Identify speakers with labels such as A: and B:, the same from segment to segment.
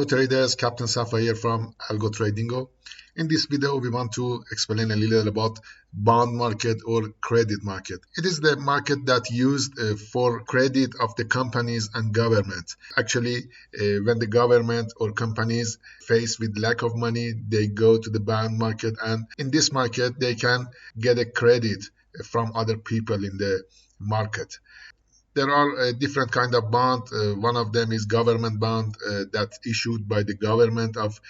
A: traders, Captain Safa here from Algo Tradingo. In this video, we want to explain a little about bond market or credit market. It is the market that used for credit of the companies and government. Actually, when the government or companies face with lack of money, they go to the bond market, and in this market, they can get a credit from other people in the market. There are different kind of bond. One of them is government bond that's issued by the government of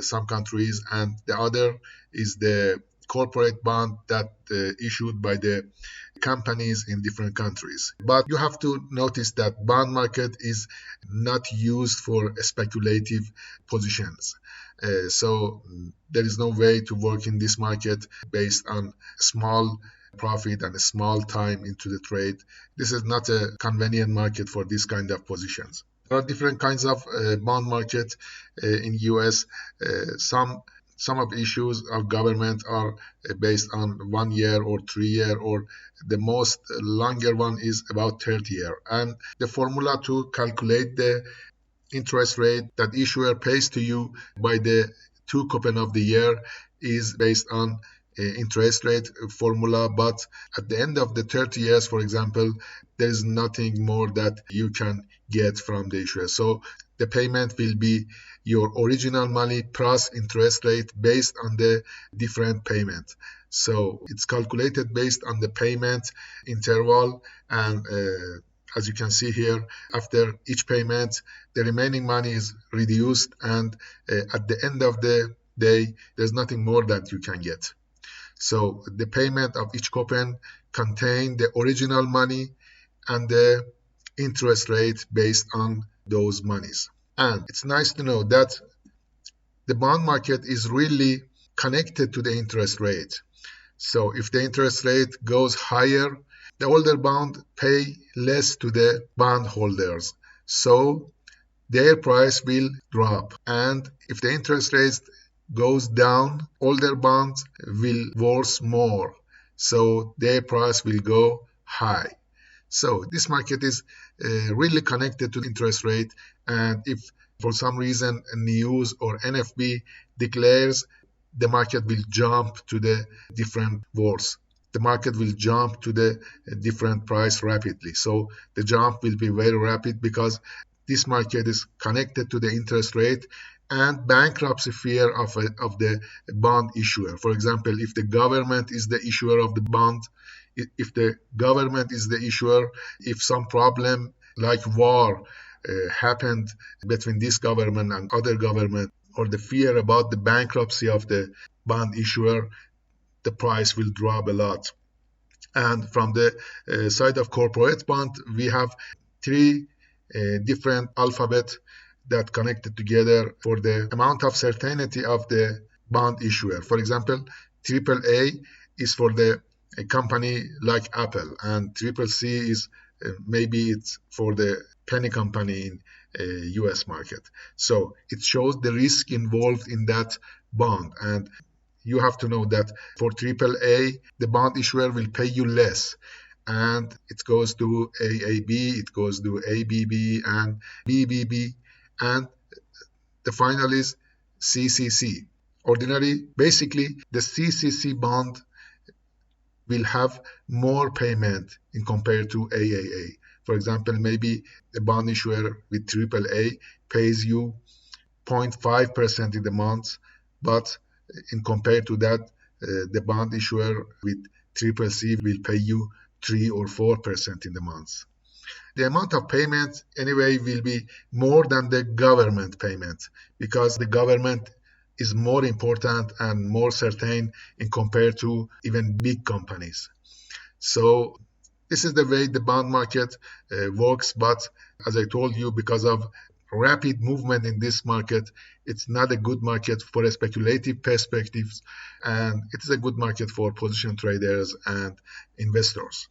A: some countries, and the other is the corporate bond that issued by the companies in different countries. But you have to notice that bond market is not used for speculative positions. So there is no way to work in this market based on small profit and a small time into the trade. This is not a convenient market for this kind of positions. There are different kinds of bond market in US. Some of issues of government are based on 1 year or 3 year, or the most longer one is about 30 year. And the formula to calculate the interest rate that issuer pays to you by the 2 coupon of the year is based on interest rate formula, but at the end of the 30 years, for example, there is nothing more that you can get from the issuer. So the payment will be your original money plus interest rate based on the different payment. So it's calculated based on the payment interval, and as you can see here, after each payment, the remaining money is reduced, and at the end of the day, there's nothing more that you can get. So the payment of each coupon contain the original money and the interest rate based on those monies. And it's nice to know that the bond market is really connected to the interest rate. So if the interest rate goes higher, the older bond pay less to the bond holders. So their price will drop. And if the interest rate goes down, older bonds will worth more, so their price will go high. So this market is really connected to the interest rate, and if for some reason news or NFB declares, the market will jump to the different words. The market will jump to the different price rapidly. So the jump will be very rapid because this market is connected to the interest rate and bankruptcy fear of the bond issuer. For example, if the government is the issuer of the bond, if the government is the issuer, if some problem like war happened between this government and other government, or the fear about the bankruptcy of the bond issuer, the price will drop a lot. And from the side of corporate bond, we have 3 different alphabet that connected together for the amount of certainty of the bond issuer. For example, AAA is for the company like Apple, and CCC is maybe it's for the penny company in US market. So it shows the risk involved in that bond, and you have to know that for AAA, the bond issuer will pay you less, and it goes to AAB, it goes to ABB and BBB, and the final is CCC. Basically, the CCC bond will have more payment in compared to AAA. For example, maybe a bond issuer with AAA pays you 0.5% in the month, but in compared to that, the bond issuer with CCC will pay you 3 or 4% in the month. The amount of payment anyway will be more than the government payment, because the government is more important and more certain in compared to even big companies. So this is the way the bond market works, but as I told you, because of rapid movement in this market, it's not a good market for speculative perspectives, and it is a good market for position traders and investors.